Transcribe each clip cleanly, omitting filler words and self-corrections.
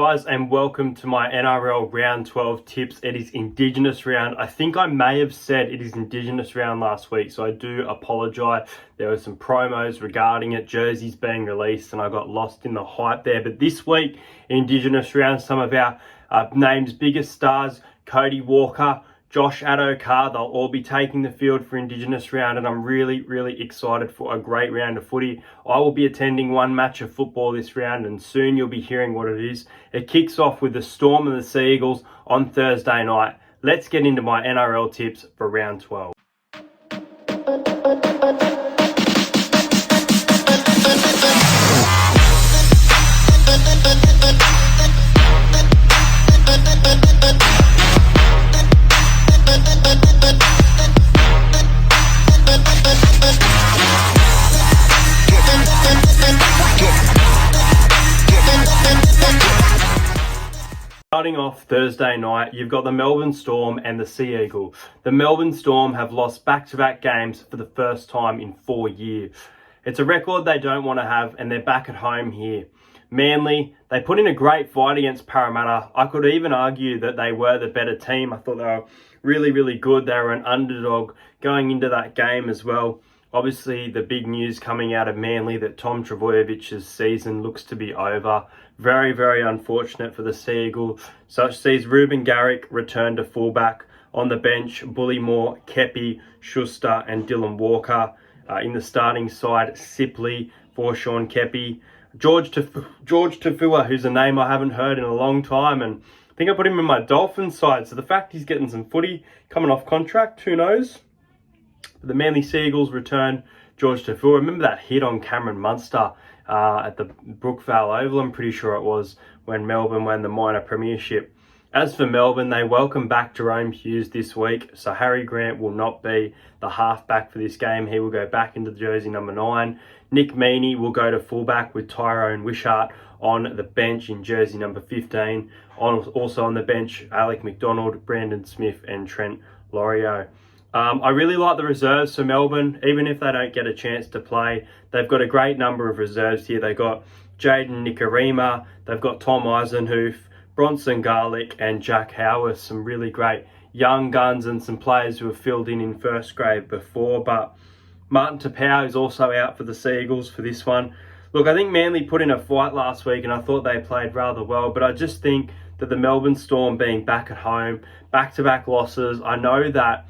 Guys, and welcome to my NRL round 12 tips. It is Indigenous round. I think I may have said it is Indigenous round last week, so I do apologise. There were some promos regarding it, jerseys being released, and I got lost in the hype there. But this week, Indigenous round, some of our name's biggest stars, Cody Walker, Josh Addo-Carr, they'll all be taking the field for Indigenous round, and I'm really excited for a great round of footy. I will be attending one match of football this round, and soon you'll be hearing what it is. It kicks off with the Storm and the Sea Eagles on Thursday night. Let's get into my NRL tips for round 12. Starting off Thursday night, you've got the Melbourne Storm and the Sea Eagle. The Melbourne Storm have lost back-to-back games for the first time in 4 years. It's a record they don't want to have, and they're back at home here. Manly, they put in a great fight against Parramatta. I could even argue that they were the better team. I thought they were really good. They were an underdog going into that game as well. Obviously, the big news coming out of Manly that Tom Trbojević's season looks to be over. Very unfortunate for the Sea Eagle. Such sees Ruben Garrick return to fullback. On the bench, Bullymore, Kepi, Schuster and Dylan Walker. In the starting side, Sipley for Sean Kepi. George Tafua, who's a name I haven't heard in a long time, and I think I put him in my Dolphins side. So the fact he's getting some footy coming off contract, who knows? The Manly Sea Eagles return George Tafua. Remember that hit on Cameron Munster at the Brookvale Oval? I'm pretty sure it was when Melbourne won the minor premiership. As for Melbourne, they welcome back Jerome Hughes this week. So Harry Grant will not be the halfback for this game. He will go back into the jersey number 9. Nick Meaney will go to fullback with Tyrone Wishart on the bench in jersey number 15. Also on the bench, Alec McDonald, Brandon Smith and Trent Lorio. I really like the reserves for Melbourne, even if they don't get a chance to play. They've got a great number of reserves here. They've got Jaden Nikorima, they've got Tom Eisenhoof, Bronson Garlick and Jack Howarth, some really great young guns and some players who have filled in first grade before. But Martin Tapau is also out for the Sea Eagles for this one. Look, I think Manly put in a fight last week and I thought they played rather well, but I just think that the Melbourne Storm being back at home, back-to-back losses, I know that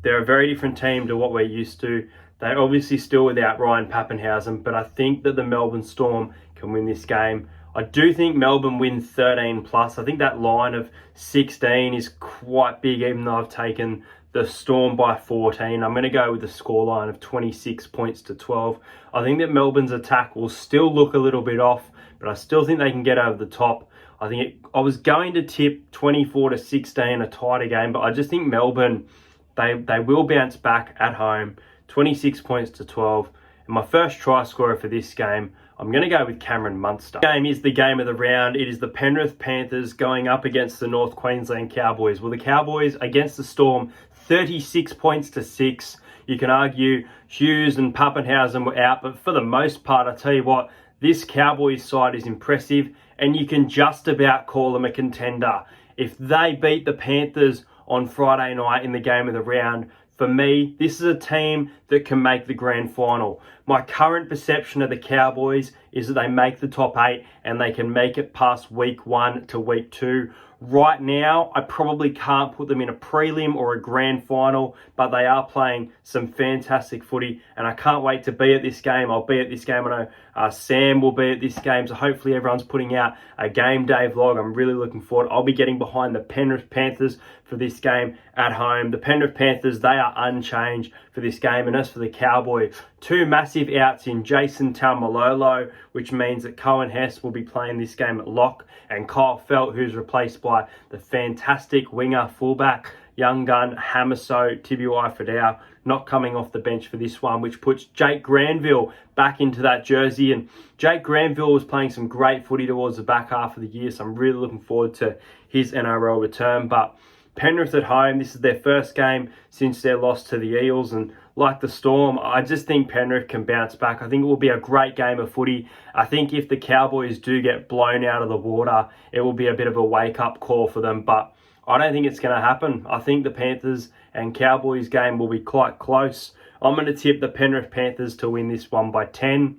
they're a very different team to what we're used to. They're obviously still without Ryan Pappenhausen, but I think that the Melbourne Storm can win this game. I do think Melbourne win 13 plus. I think that line of 16 is quite big, even though I've taken the Storm by 14. I'm going to go with the scoreline of 26 points to 12. I think that Melbourne's attack will still look a little bit off, but I still think they can get over the top. I was going to tip 24-16, a tighter game, but I just think Melbourne, They will bounce back at home, 26 points to 12. And my first try scorer for this game, I'm going to go with Cameron Munster. This game is the game of the round. It is the Penrith Panthers going up against the North Queensland Cowboys. Well, the Cowboys against the Storm, 36 points to 6. You can argue Hughes and Pappenhausen were out, but for the most part, I tell you what, this Cowboys side is impressive, and you can just about call them a contender. If they beat the Panthers on Friday night in the game of the round, for me, this is a team that can make the grand final. My current perception of the Cowboys is that they make the top 8 and they can make it past week 1 to week 2. Right now, I probably can't put them in a prelim or a grand final, but they are playing some fantastic footy, and I can't wait to be at this game. I'll be at this game. I know Sam will be at this game, so hopefully everyone's putting out a game day vlog. I'm really looking forward. I'll be getting behind the Penrith Panthers for this game at home. The Penrith Panthers, they are unchanged for this game. And as for the Cowboys, 2 massive outs in Jason Taumalolo, which means that Cohen Hess will be playing this game at lock, and Kyle Felt, who's replaced by the fantastic winger fullback young gun Hamiso Tibuai-Fidau, not coming off the bench for this one, which puts Jake Granville back into that jersey. And Jake Granville was playing some great footy towards the back half of the year, so I'm really looking forward to his NRL return. But Penrith at home, this is their first game since their loss to the Eels, and like the Storm, I just think Penrith can bounce back. I think it will be a great game of footy. I think if the Cowboys do get blown out of the water, it will be a bit of a wake-up call for them. But I don't think it's going to happen. I think the Panthers and Cowboys game will be quite close. I'm going to tip the Penrith Panthers to win this one by 10.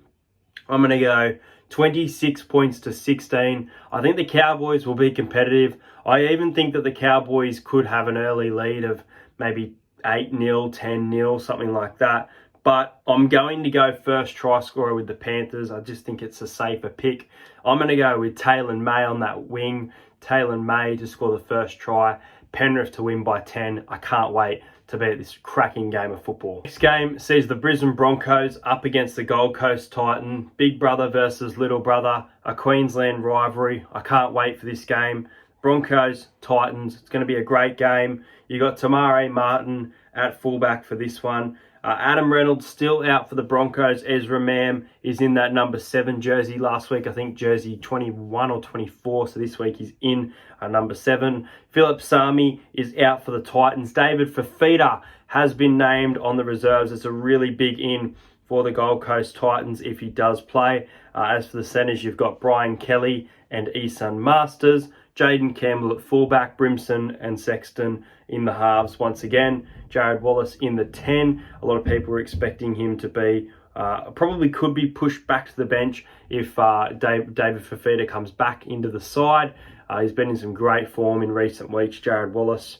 I'm going to go 26 points to 16. I think the Cowboys will be competitive. I even think that the Cowboys could have an early lead of maybe 8-0, 10-0, something like that. But I'm going to go first try scorer with the Panthers. I just think it's a safer pick. I'm going to go with Taylor May on that wing. Taylor May to score the first try. Penrith to win by 10. I can't wait to be at this cracking game of football. Next game sees the Brisbane Broncos up against the Gold Coast Titan. Big brother versus little brother. A Queensland rivalry. I can't wait for this game. Broncos, Titans. It's going to be a great game. You got Tamare Martin at fullback for this one. Adam Reynolds still out for the Broncos. Ezra Mam is in that number 7 jersey. Last week, I think jersey 21 or 24. So this week he's in number 7. Philip Sami is out for the Titans. David Fafita has been named on the reserves. It's a really big in for the Gold Coast Titans if he does play. As for the centres, you've got Brian Kelly and Esan Masters. Jaden Campbell at fullback, Brimson and Sexton in the halves once again. Jared Wallace in the 10. A lot of people are expecting him to be, probably could be pushed back to the bench if David Fafita comes back into the side. He's been in some great form in recent weeks, Jared Wallace.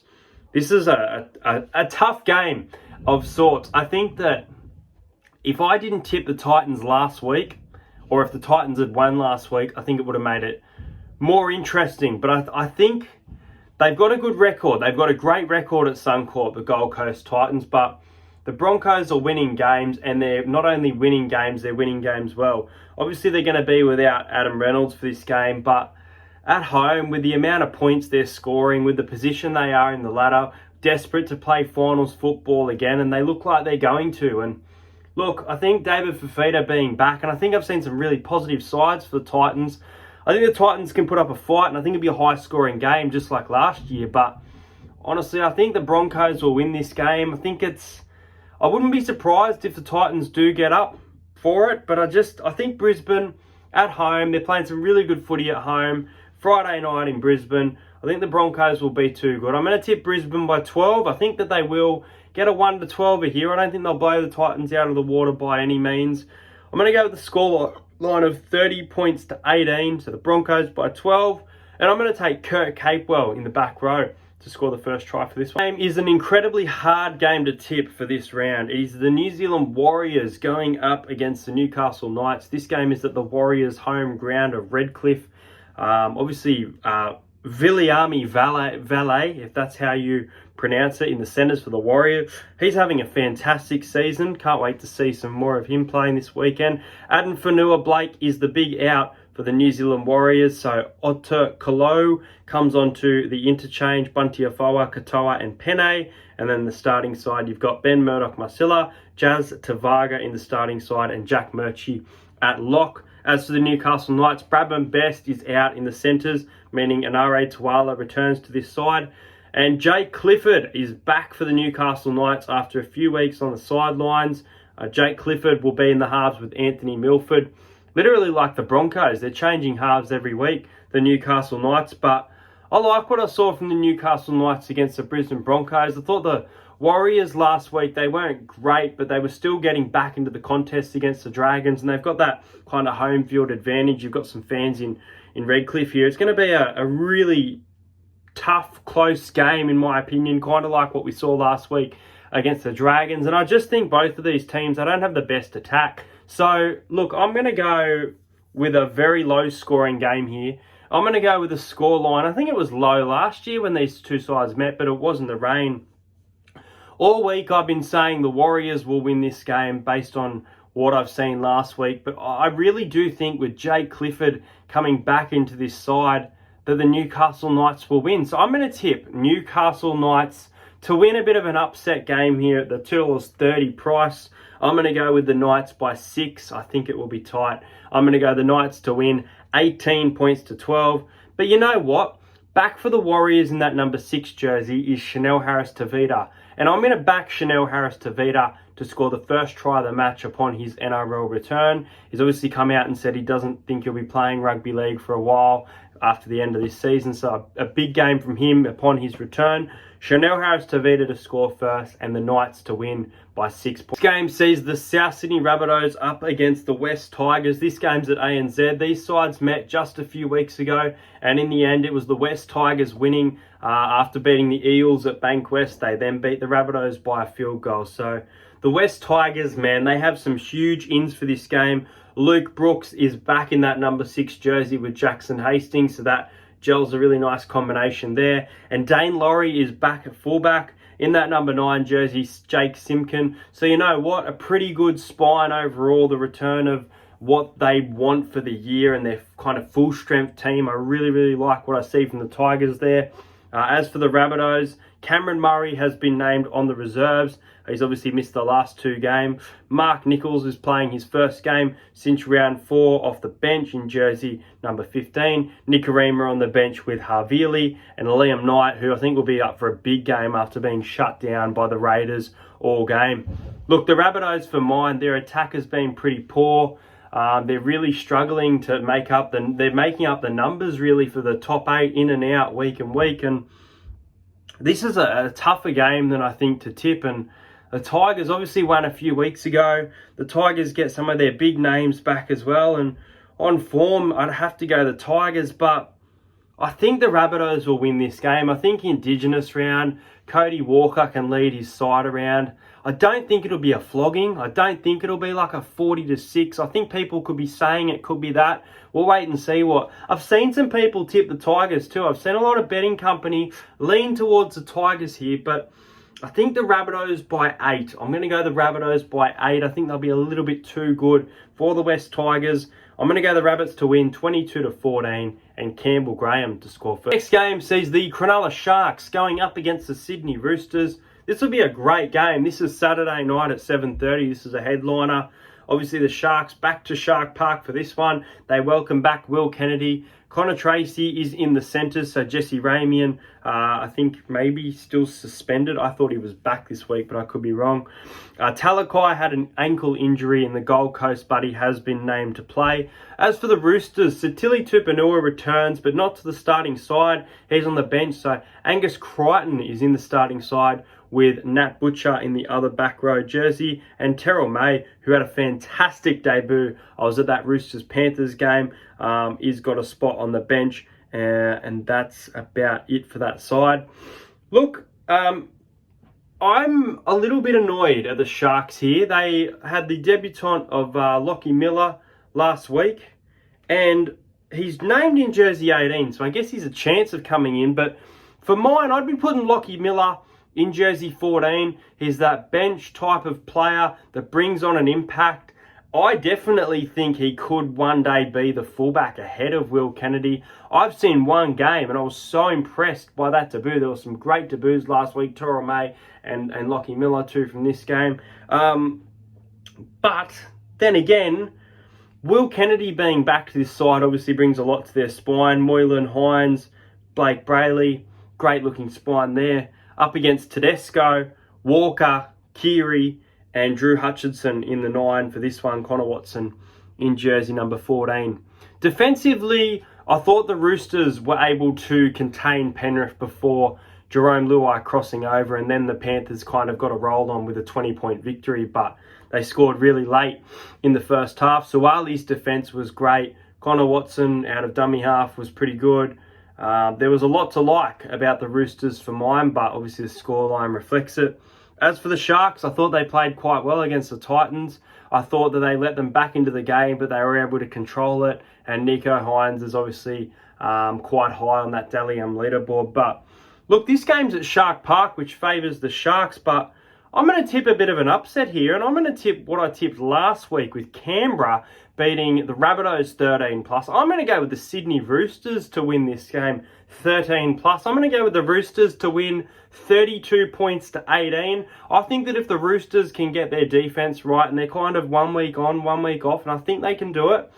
This is a tough game of sorts. I think that if I didn't tip the Titans last week, or if the Titans had won last week, I think it would have made it more interesting. But I think they've got a good record. They've got a great record at Suncorp, the Gold Coast Titans. But the Broncos are winning games, and they're not only winning games, they're winning games well. Obviously, they're going to be without Adam Reynolds for this game, but at home, with the amount of points they're scoring, with the position they are in the ladder, desperate to play finals football again, and they look like they're going to. And look, I think David Fafita being back, and I think I've seen some really positive sides for the Titans. I think the Titans can put up a fight, and I think it'll be a high-scoring game just like last year. But honestly, I think the Broncos will win this game. I wouldn't be surprised if the Titans do get up for it, but I think Brisbane at home, they're playing some really good footy at home. Friday night in Brisbane, I think the Broncos will be too good. I'm going to tip Brisbane by 12. I think that they will get a 1-12 here. I don't think they'll blow the Titans out of the water by any means. I'm going to go with the score line of 30 points to 18, so the Broncos by 12. And I'm going to take Kurt Capewell in the back row to score the first try for this one. Game is an incredibly hard game to tip for this round. It is the New Zealand Warriors going up against the Newcastle Knights. This game is at the Warriors' home ground of Redcliffe. Obviously, Viliami Valet, if that's how you pronounce it, in the centres for the Warriors. He's having a fantastic season. Can't wait to see some more of him playing this weekend. Adam Fanua-Blake is the big out for the New Zealand Warriors. So Otter Kolo comes onto the interchange, Bunty Afoa, Katoa and Pene. And then the starting side, you've got Ben Murdoch-Marcilla, Jazz Tavaga in the starting side, and Jack Murchie at lock. As for the Newcastle Knights, Bradman Best is out in the centres, meaning Anare Tuala returns to this side. And Jake Clifford is back for the Newcastle Knights after a few weeks on the sidelines. Jake Clifford will be in the halves with Anthony Milford. Literally like the Broncos, they're changing halves every week, the Newcastle Knights. But I like what I saw from the Newcastle Knights against the Brisbane Broncos. I thought the Warriors last week, they weren't great, but they were still getting back into the contest against the Dragons, and they've got that kind of home field advantage. You've got some fans in Redcliffe here. It's going to be a really tough, close game, in my opinion, kind of like what we saw last week against the Dragons. And I just think both of these teams, they don't have the best attack. So, look, I'm going to go with a very low-scoring game here. I'm going to go with a score line. I think it was low last year when these two sides met, but it wasn't the rain. All week I've been saying the Warriors will win this game based on what I've seen last week. But I really do think with Jake Clifford coming back into this side that the Newcastle Knights will win. So I'm going to tip Newcastle Knights to win a bit of an upset game here at the $2.30 price. I'm going to go with the Knights by 6. I think it will be tight. I'm going to go the Knights to win 18 points to 12. But you know what? Back for the Warriors in that number 6 jersey is Chanel Harris-Tavita. And I'm going to back Chanel Harris-Tavita to score the first try of the match upon his NRL return. He's obviously come out and said he doesn't think he'll be playing rugby league for a while after the end of this season. So a big game from him upon his return. Chanel Harris-Tavita to score first and the Knights to win by 6 points. This game sees the South Sydney Rabbitohs up against the West Tigers. This game's at ANZ. These sides met just a few weeks ago, and in the end it was the West Tigers winning after beating the Eels at Bankwest. They then beat the Rabbitohs by a field goal. So the West Tigers, man, they have some huge ins for this game. Luke Brooks is back in that number 6 jersey with Jackson Hastings, so that gels a really nice combination there. And Dane Laurie is back at fullback. In that number 9 jersey, Jake Simpkin. So you know what? A pretty good spine overall. The return of what they want for the year and their kind of full strength team. I really, really like what I see from the Tigers there. As for the Rabbitohs, Cameron Murray has been named on the reserves. He's obviously missed the last 2 games. Mark Nichols is playing his first game since round 4 off the bench in jersey number 15. Nikorima on the bench with Havili and Liam Knight, who I think will be up for a big game after being shut down by the Raiders all game. Look, the Rabbitohs, for mine, their attack has been pretty poor. They're really struggling to make up they're making up the numbers really for the top 8 in and out week and week. And this is a tougher game than I think to tip. And the Tigers obviously won a few weeks ago. The Tigers get some of their big names back as well. And on form, I'd have to go the Tigers. But I think the Rabbitohs will win this game. I think Indigenous round, Cody Walker can lead his side around. I don't think it'll be a flogging. I don't think it'll be like a 40-6. I think people could be saying it could be that. We'll wait and see what. I've seen some people tip the Tigers too. I've seen a lot of betting company lean towards the Tigers here, but I think the Rabbitohs by 8. I'm going to go the Rabbitohs by 8. I think they'll be a little bit too good for the West Tigers. I'm going to go the Rabbits to win 22-14 and Campbell Graham to score first. Next game sees the Cronulla Sharks going up against the Sydney Roosters. This will be a great game. This is Saturday night at 7:30. This is a headliner. Obviously, the Sharks back to Shark Park for this one. They welcome back Will Kennedy. Connor Tracy is in the centres, so Jesse Ramian, I think maybe still suspended. I thought he was back this week, but I could be wrong. Talakai had an ankle injury in the Gold Coast, but he has been named to play. As for the Roosters, Satili Tupanua returns, but not to the starting side. He's on the bench, so Angus Crichton is in the starting side with Nat Butcher in the other back row jersey, and Terrell May, who had a fantastic debut. I was at that Roosters Panthers game. He's got a spot on the bench, and that's about it for that side. Look, I'm a little bit annoyed at the Sharks here. They had the debutant of Lockie Miller last week, and he's named in jersey 18, so I guess he's a chance of coming in. But for mine, I'd be putting Lockie Miller in jersey 14. He's that bench type of player that brings on an impact. I definitely think he could one day be the fullback ahead of Will Kennedy. I've seen one game and I was so impressed by that debut. There were some great debuts last week, Terrell May and Lockie Miller too from this game. But then again, Will Kennedy being back to this side obviously brings a lot to their spine. Moylan Hines, Blake Brayley, great looking spine there. Up against Tedesco, Walker, Keary, and Drew Hutchinson in the 9 for this one. Connor Watson in jersey number 14. Defensively, I thought the Roosters were able to contain Penrith before Jerome Luai crossing over, and then the Panthers kind of got a roll on with a 20-point victory, but they scored really late in the first half. So Ali's defence was great. Connor Watson out of dummy half was pretty good. There was a lot to like about the Roosters for mine, but obviously the scoreline reflects it. As for the Sharks, I thought they played quite well against the Titans. I thought that they let them back into the game, but they were able to control it. And Nico Hines is obviously quite high on that Dally M leaderboard. But look, this game's at Shark Park, which favours the Sharks, but I'm going to tip a bit of an upset here, and I'm going to tip what I tipped last week with Canberra beating the Rabbitohs 13+. I'm going to go with the Sydney Roosters to win this game 13+. I'm going to go with the Roosters to win 32-18. I think that if the Roosters can get their defense right, and they're kind of 1 week on, 1 week off, and I think they can do it,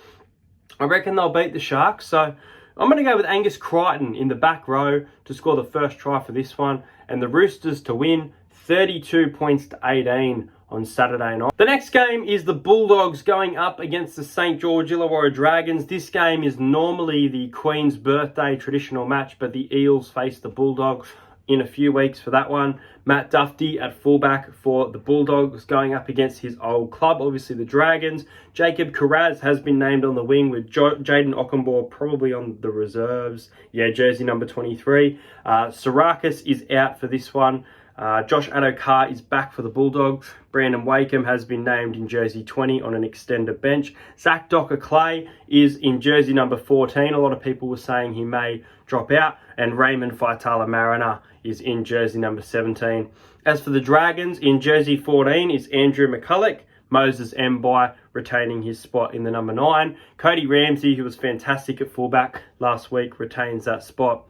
I reckon they'll beat the Sharks. So I'm going to go with Angus Crichton in the back row to score the first try for this one, and the Roosters to win 32 points to 18 on Saturday night. The next game is the Bulldogs going up against the St. George Illawarra Dragons. This game is normally the Queen's birthday traditional match, but the Eels face the Bulldogs in a few weeks for that one. Matt Duffy at fullback for the Bulldogs going up against his old club, obviously the Dragons. Jacob Carraz has been named on the wing with Jaden Ockenbaugh probably on the reserves. Yeah, jersey number 23. Sarakis is out for this one. Josh Adokar is back for the Bulldogs. Brandon Wakeham has been named in jersey 20 on an extended bench. Zach Docker-Clay is in jersey number 14. A lot of people were saying he may drop out. And Raymond Faitala-Mariner is in jersey number 17. As for the Dragons, in jersey 14 is Andrew McCulloch. Moses Mbai retaining his spot in the number 9. Cody Ramsey, who was fantastic at fullback last week, retains that spot.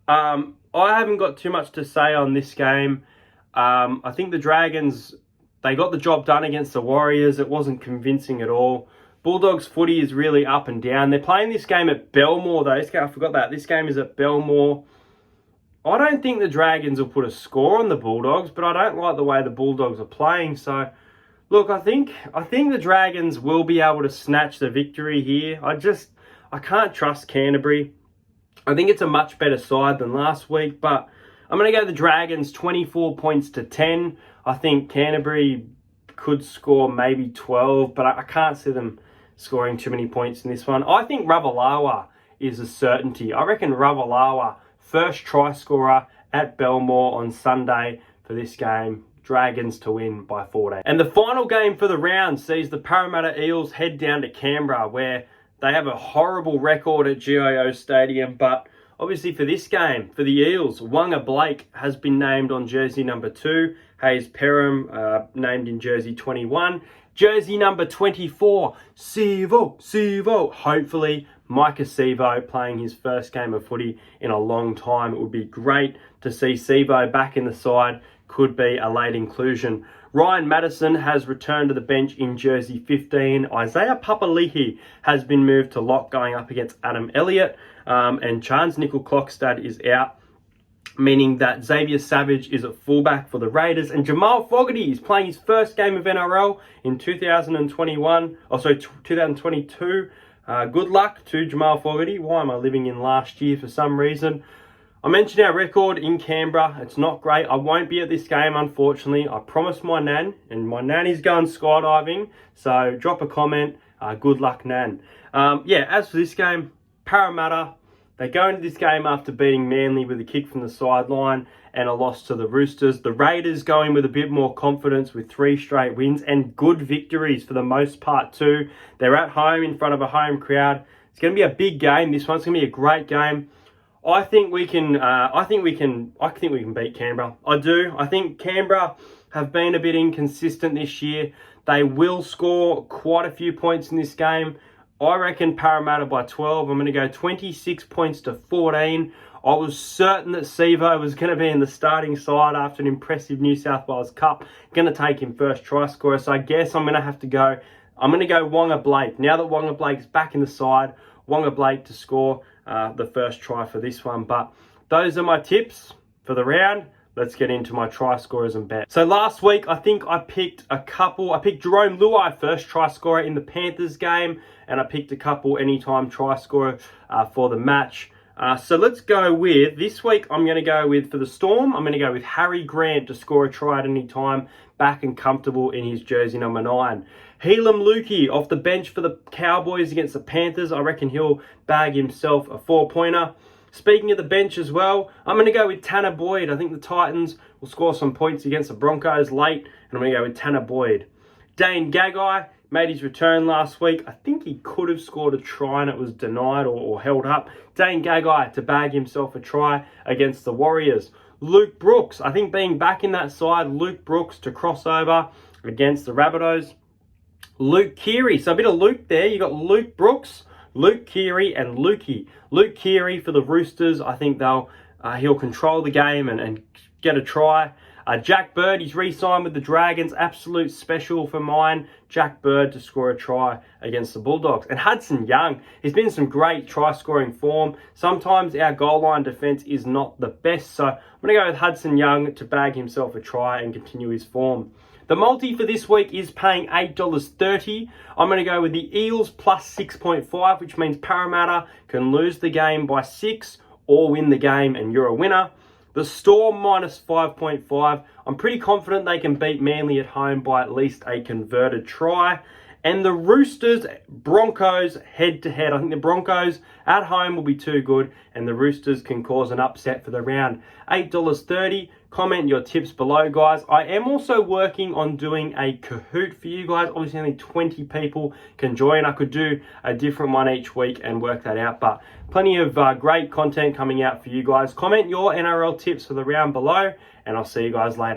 I haven't got too much to say on this game. I think the Dragons, they got the job done against the Warriors. It wasn't convincing at all. Bulldogs footy is really up and down. They're playing this game at Belmore, though. I forgot that. This game is at Belmore. I don't think the Dragons will put a score on the Bulldogs, but I don't like the way the Bulldogs are playing. So, look, I think the Dragons will be able to snatch the victory here. I can't trust Canterbury. I think it's a much better side than last week, but I'm going to go the Dragons 24 points to 10. I think Canterbury could score maybe 12, but I can't see them scoring too many points in this one. I think Ravalawa is a certainty. I reckon Ravalawa, first try scorer at Belmore on Sunday for this game. Dragons to win by 14. And the final game for the round sees the Parramatta Eels head down to Canberra, where they have a horrible record at GIO Stadium, but obviously for this game, for the Eels, Wanga Blake has been named on jersey number 2. Hayes Perham named in jersey 21. Jersey number 24, Sivo. Hopefully, Micah Sivo playing his first game of footy in a long time. It would be great to see Sivo back in the side. Could be a late inclusion. Ryan Madison has returned to the bench in jersey 15. Isaiah Papali'i has been moved to lock going up against Adam Elliott. And Chance Nickel-Clockstad is out, meaning that Xavier Savage is at fullback for the Raiders. And Jamal Fogarty is playing his first game of NRL in 2022. Good luck to Jamal Fogarty. Why am I living in last year for some reason? I mentioned our record in Canberra. It's not great. I won't be at this game, unfortunately. I promised my nan, and my nan is going skydiving. So drop a comment. Good luck, nan. As for this game, Parramatta, they go into this game after beating Manly with a kick from the sideline and a loss to the Roosters. The Raiders going with a bit more confidence with 3 straight wins and good victories for the most part too. They're at home in front of a home crowd. It's going to be a big game. This one's going to be a great game. I think we can beat Canberra. I do. I think Canberra have been a bit inconsistent this year. They will score quite a few points in this game. I reckon Parramatta by 12. I'm going to go 26 points to 14. I was certain that Sivo was going to be in the starting side after an impressive New South Wales Cup. Going to take him first try scorer. So I guess I'm going to go Wanga Blake. Now that Wanga Blake's back in the side, Wanga Blake to score the first try for this one. But those are my tips for the round. Let's get into my try scorers and bets. So last week, I think I picked a couple. I picked Jerome Luai, first try scorer in the Panthers game, and I picked a couple anytime try scorer for the match. So let's go with, this week I'm going to go with, for the Storm, I'm going to go with Harry Grant to score a try at any time, back and comfortable in his jersey number 9. Helam Lukey off the bench for the Cowboys against the Panthers. I reckon he'll bag himself a 4-pointer. Speaking of the bench as well, I'm going to go with Tanner Boyd. I think the Titans will score some points against the Broncos late, and I'm going to go with Tanner Boyd. Dane Gagai made his return last week. I think he could have scored a try and it was denied or held up. Dane Gagai to bag himself a try against the Warriors. Luke Brooks, I think being back in that side, Luke Brooks to cross over against the Rabbitohs. Luke Keary, so a bit of Luke there. You got Luke Brooks, Luke Keary and Lukey. Luke Keary for the Roosters. I think he'll control the game and get a try. Jack Bird, he's re-signed with the Dragons. Absolute special for mine. Jack Bird to score a try against the Bulldogs. And Hudson Young, he's been in some great try-scoring form. Sometimes our goal line defence is not the best, so I'm going to go with Hudson Young to bag himself a try and continue his form. The multi for this week is paying $8.30. I'm going to go with the Eels plus 6.5, which means Parramatta can lose the game by 6 or win the game and you're a winner. The Storm minus 5.5. I'm pretty confident they can beat Manly at home by at least a converted try. And the Roosters, Broncos head-to-head. I think the Broncos at home will be too good and the Roosters can cause an upset for the round. $8.30. Comment your tips below, guys. I am also working on doing a Kahoot for you guys. Obviously, only 20 people can join. I could do a different one each week and work that out, but plenty of great content coming out for you guys. Comment your NRL tips for the round below, and I'll see you guys later.